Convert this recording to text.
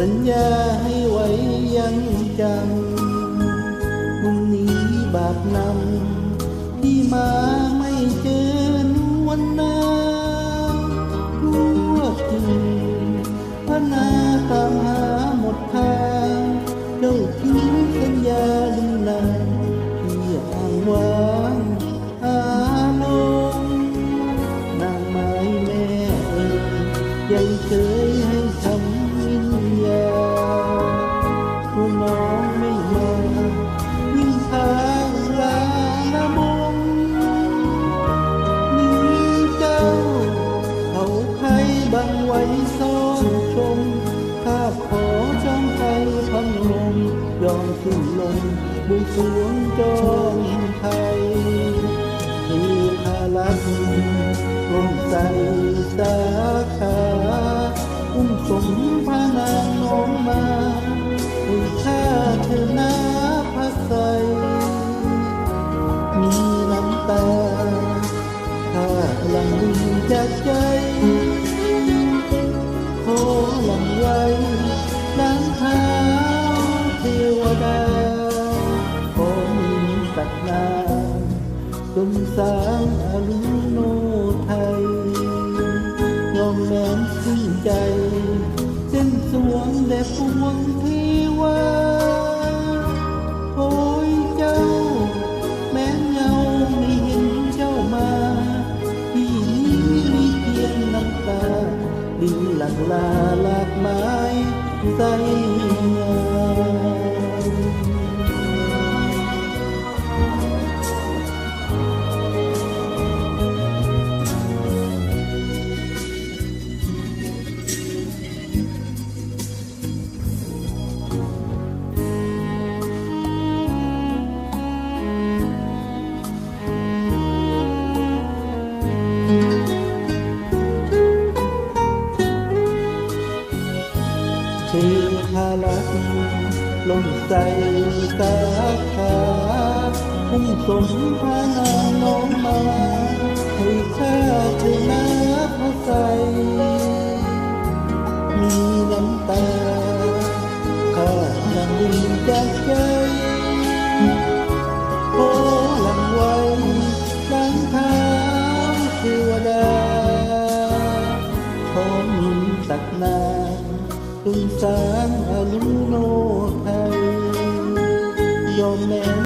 สัญญาให้ไว้ยังจำวันนี้บาปนำที่มาไม่เจอนวันนาทั่วถิ่นพนาตามหาหมดทางเจ้าทิ้งสัญญาลืมนางที่อ้างว้างอารมณ์นางไม้แม่ยังเคยให้คำวิญญาผู้น้องไม่มายิ่งทางลาละมงนี้เจ้าเขาไทยบังไว้ซ่อนชมข้าขอจอมไทยพังลมยอมขึ้นลงบุญสวงจอมไทยที่พาลักลงใจสาขาอุ้มสมพานางน้องมาให้ข้าเธอนาพักใสมีน้ำตาข้าหลังดินจากใจขอหลังไว้น้ำเท้าเทวดาขอมีตักนาจนสางอรุณโนไทยยอมแม้นสิ้นใจเส้นสวงและปวงเทวาโอ้ยเจ้าแม้นเงาไม่เห็นเจ้ามาที่นี้มีเพียงน้ำตาดินหลังลาหลากไม้ใสงามเทพาลักษณ์ลงใจสาขาพุ่งสมพานางน้องมาให้ข้าเธอนาพระใสมีน้ำตาข้าหลังดินจากใจขอหลังไว้ดังเท้าเทวดาขอมีตักนาจนสางอรุณโนไทยยอมแม้น